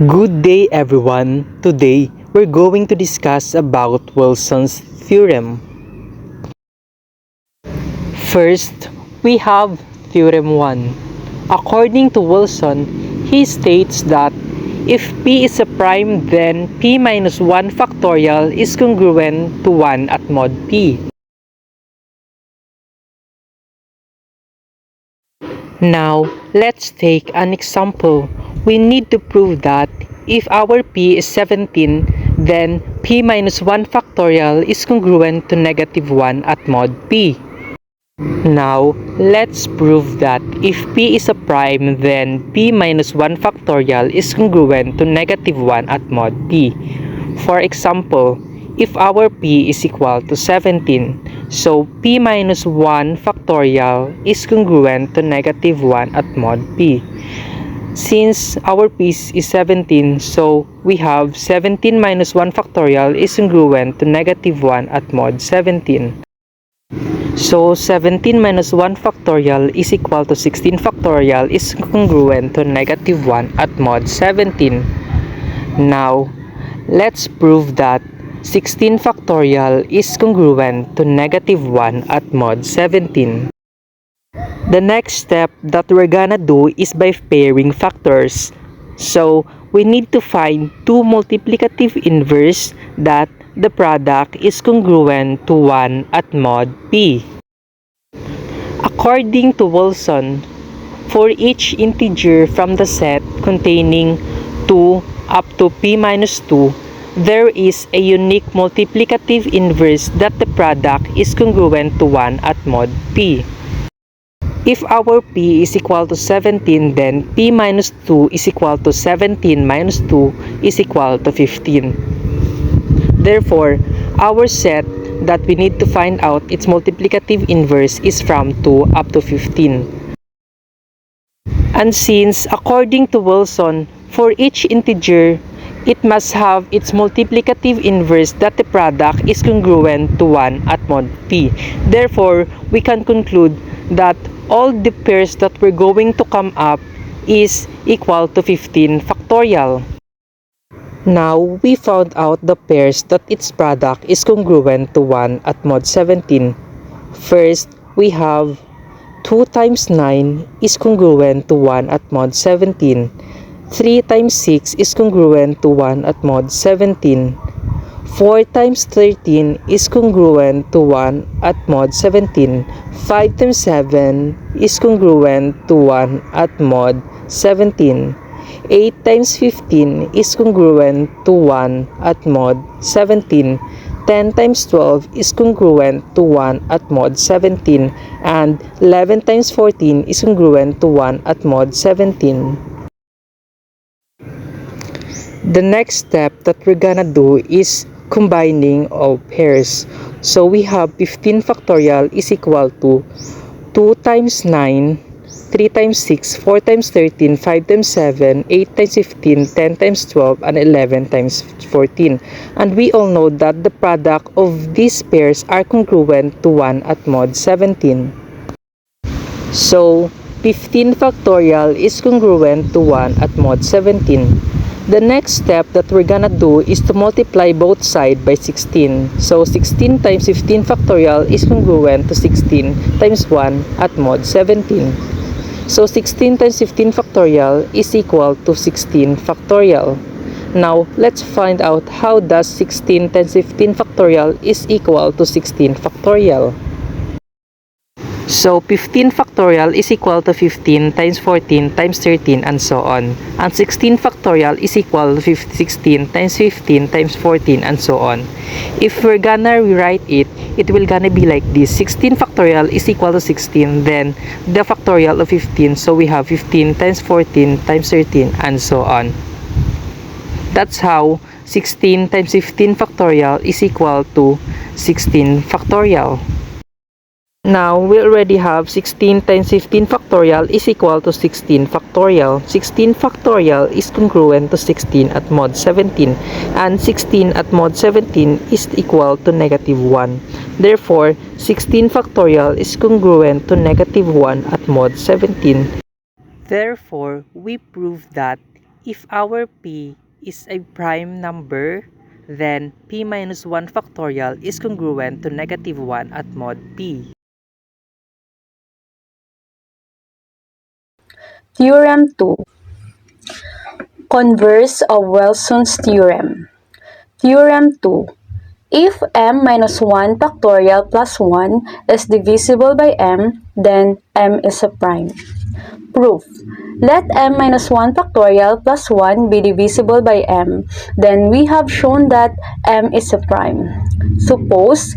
Good day everyone. Today, we're going to discuss about Wilson's theorem. First, we have theorem 1. According to Wilson, he states that if p is a prime, then p minus 1 factorial is congruent to 1 at mod p. Now, let's take an example. We need to prove that if our p is 17, then p minus 1 factorial is congruent to negative 1 at mod p. Now, let's prove that if p is a prime, then p minus 1 factorial is congruent to negative 1 at mod p. For example, if our p is equal to 17, so p minus 1 factorial is congruent to negative 1 at mod p. Since our p is 17, so we have 17 minus 1 factorial is congruent to negative 1 at mod 17. So 17 minus 1 factorial is equal to 16 factorial is congruent to negative 1 at mod 17. Now, let's prove that 16 factorial is congruent to negative 1 at mod 17. The next step that we're gonna do is by pairing factors. So, we need to find two multiplicative inverse that the product is congruent to 1 at mod p. According to Wilson, for each integer from the set containing 2 up to p minus 2, there is a unique multiplicative inverse that the product is congruent to 1 at mod p. If our p is equal to 17, then p minus 2 is equal to 17 minus 2 is equal to 15. Therefore, our set that we need to find out its multiplicative inverse is from 2 up to 15. And since, according to Wilson, for each integer, it must have its multiplicative inverse that the product is congruent to 1 at mod p. Therefore, we can conclude that all the pairs that we're going to come up is equal to 15 factorial. Now, we found out the pairs that its product is congruent to 1 at mod 17. First, we have 2 times 9 is congruent to 1 at mod 17. 3 times 6 is congruent to 1 at mod 17. 4 times 13 is congruent to 1 at mod 17. 5 times 7 is congruent to 1 at mod 17. 8 times 15 is congruent to 1 at mod 17. 10 times 12 is congruent to 1 at mod 17. And 11 times 14 is congruent to 1 at mod 17. The next step that we're gonna do is combining of pairs. So we have 15 factorial is equal to 2 times 9, 3 times 6, 4 times 13, 5 times 7, 8 times 15, 10 times 12, and 11 times 14. And we all know that the product of these pairs are congruent to 1 at mod 17. So 15 factorial is congruent to 1 at mod 17. The next step that we're gonna do is to multiply both sides by 16. So 16 times 15 factorial is congruent to 16 times 1 at mod 17. So 16 times 15 factorial is equal to 16 factorial. Now, let's find out how does 16 times 15 factorial is equal to 16 factorial. So 15 factorial is equal to 15 times 14 times 13 and so on. And 16 factorial is equal to 16 times 15 times 14 and so on. If we're gonna rewrite it, it will gonna be like this. 16 factorial is equal to 16, then the factorial of 15. So we have 15 times 14 times 13 and so on. That's how 16 times 15 factorial is equal to 16 factorial. Now, we already have 16 times 15 factorial is equal to 16 factorial. 16 factorial is congruent to 16 at mod 17. And 16 at mod 17 is equal to negative 1. Therefore, 16 factorial is congruent to negative 1 at mod 17. Therefore, we prove that If our p is a prime number, then p minus 1 factorial is congruent to negative 1 at mod p. Theorem 2. Converse of Wilson's theorem. Theorem 2. If m minus 1 factorial plus 1 is divisible by m, then m is a prime. Proof. Let m minus 1 factorial plus 1 be divisible by m, then we have shown that m is a prime. Suppose,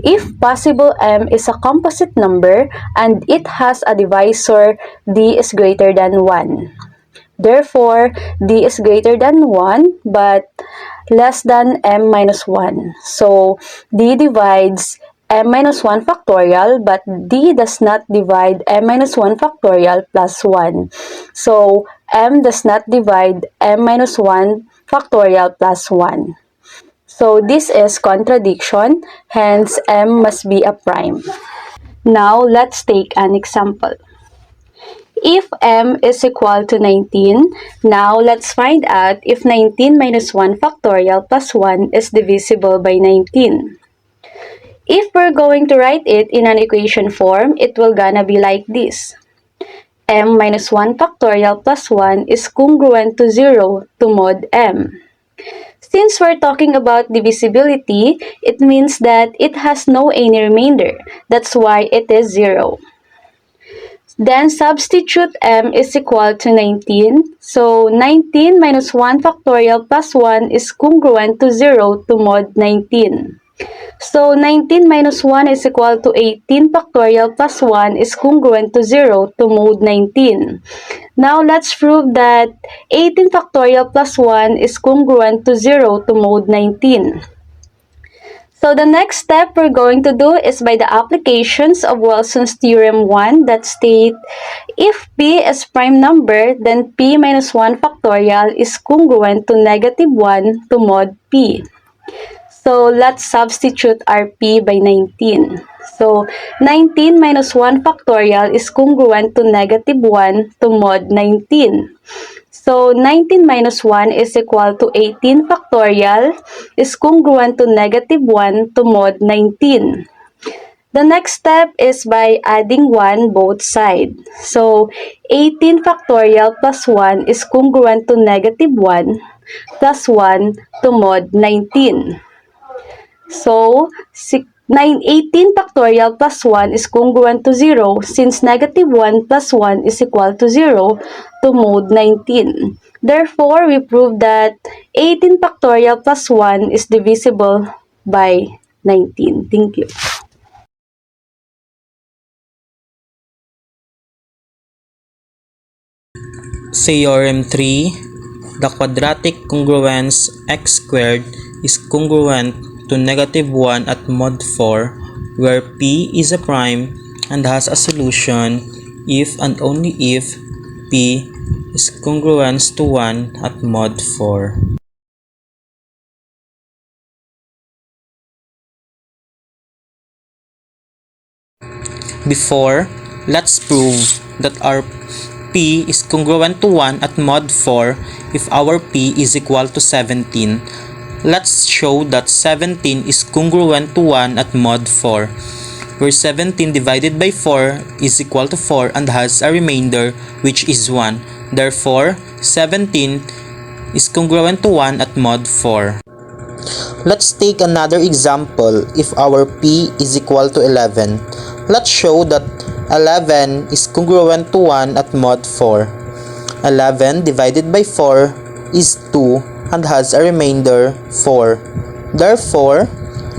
if possible m is a composite number and it has a divisor d is greater than 1. Therefore, d is greater than 1 but less than m minus 1. So, d divides m minus 1 factorial but d does not divide m minus 1 factorial plus 1. So, m does not divide m minus 1 factorial plus 1. So, this is contradiction, hence m must be a prime. Now, let's take an example. If m is equal to 19, now let's find out if 19 minus 1 factorial plus 1 is divisible by 19. If we're going to write it in an equation form, it will gonna be like this. M minus 1 factorial plus 1 is congruent to 0 to mod m. Since we're talking about divisibility, it means that it has no any remainder. That's why it is 0. Then substitute m is equal to 19. So 19 minus 1 factorial plus 1 is congruent to 0 to mod 19. So 19 minus 1 is equal to 18 factorial plus 1 is congruent to 0 to mod 19. Now let's prove that 18 factorial plus 1 is congruent to 0 to mod 19. So the next step we're going to do is by the applications of Wilson's theorem 1 that state if p is prime number, then p minus 1 factorial is congruent to negative 1 to mod p. So let's substitute our p by 19. So 19 minus 1 factorial is congruent to negative 1 to mod 19. So 19 minus 1 is equal to 18 factorial is congruent to negative 1 to mod 19. The next step is by adding 1 both sides. So 18 factorial plus 1 is congruent to negative 1 plus 1 to mod 19. So 18 factorial plus 1 is congruent to 0 since negative 1 plus 1 is equal to 0 to mod 19. Therefore, we prove that 18 factorial plus 1 is divisible by 19. Thank you. Theorem 3. The quadratic congruence x squared is congruent to negative 1 at mod 4 where p is a prime and has a solution if and only if p is congruent to 1 at mod 4. Before, let's prove that our p is congruent to 1 at mod 4 if our p is equal to 17. Let's show that 17 is congruent to 1 at mod 4, where 17 divided by 4 is equal to 4 and has a remainder which is 1. Therefore, 17 is congruent to 1 at mod 4. Let's take another example if our p is equal to 11. Let's show that 11 is congruent to 1 at mod 4. 11 divided by 4 is 2 and has a remainder 4. Therefore,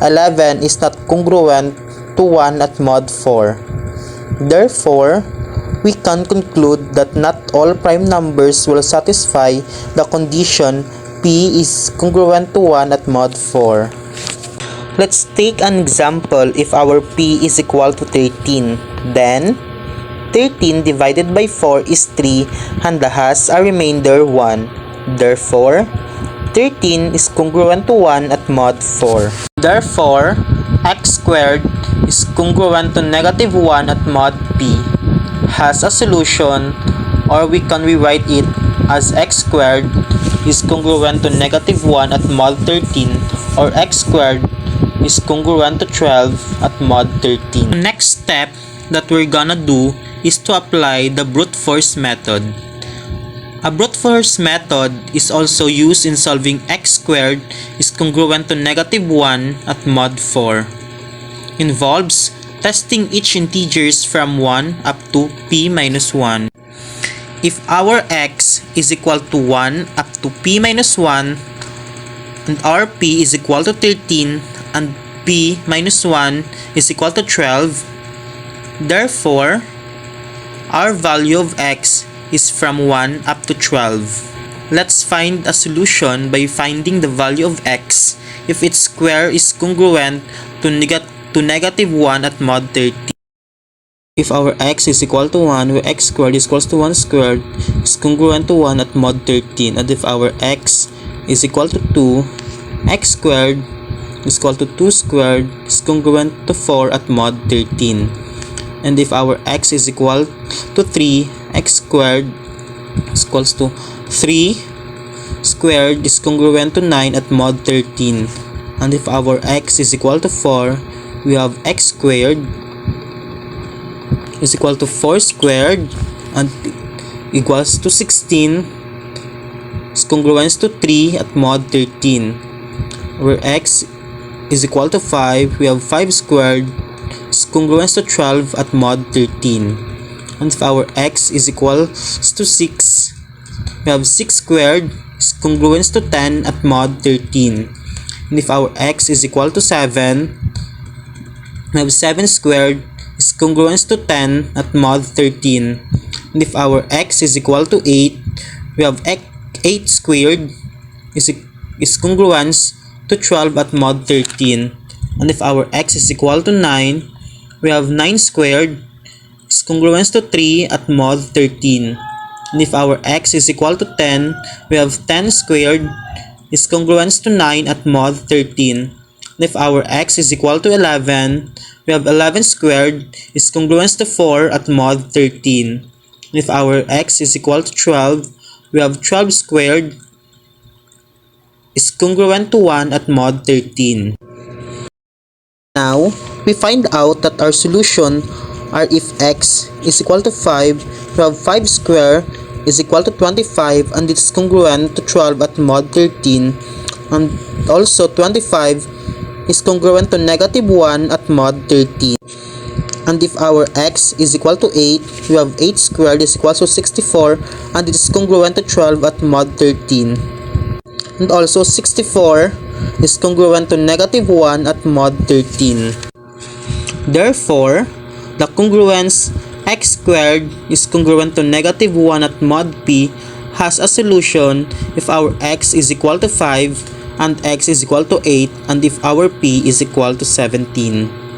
11 is not congruent to 1 at mod 4. Therefore, we can conclude that not all prime numbers will satisfy the condition p is congruent to 1 at mod 4. Let's take an example if our p is equal to 13. Then, 13 divided by 4 is 3 and has a remainder 1. Therefore, 13 is congruent to 1 at mod 4. Therefore, x squared is congruent to negative 1 at mod p, has a solution, or we can rewrite it as x squared is congruent to negative 1 at mod 13, or x squared is congruent to 12 at mod 13. The next step that we're gonna do is to apply the brute force method. A brute force method is also used in solving x squared is congruent to negative 1 at mod 4. Involves testing each integers from 1 up to p minus 1. If our x is equal to 1 up to p minus 1 and our p is equal to 13 and p minus 1 is equal to 12, therefore, our value of x is from 1 up to 12. Let's find a solution by finding the value of x if its square is congruent to negative 1 at mod 13. If our x is equal to 1, where x squared is equals to 1 squared is congruent to 1 at mod 13, and if our x is equal to 2, x squared is equal to 2 squared is congruent to 4 at mod 13. And if our x is equal to 3, x squared is equals to 3 squared is congruent to 9 at mod 13. And if our x is equal to 4, we have x squared is equal to 4 squared and equals to 16 is congruent to 3 at mod 13. Where x is equal to 5, we have 5 squared is congruent to 12 at mod 13. And if our x is equal to 6, we have 6 squared is congruent to 10 at mod 13. And if our x is equal to 7, we have 7 squared is congruent to 10 at mod 13. And if our x is equal to 8, we have 8 squared is congruent to 12 at mod 13. And if our x is equal to 9, we have 9 squared is congruent to 3 at mod 13. And if our x is equal to 10, we have 10 squared is congruent to 9 at mod 13. And if our x is equal to 11, we have 11 squared is congruent to 4 at mod 13. And if our x is equal to 12, we have 12 squared is congruent to 1 at mod 13. Now, we find out that our solution are if x is equal to 5, we have 5 square is equal to 25 and it's congruent to 12 at mod 13, and also 25 is congruent to negative 1 at mod 13. And if our x is equal to 8, we have 8 squared is equal to 64 and it is congruent to 12 at mod 13. And also 64 is congruent to negative 1 at mod 13. Therefore, the congruence x squared is congruent to negative 1 at mod p has a solution if our x is equal to 5 and x is equal to 8 and if our p is equal to 17.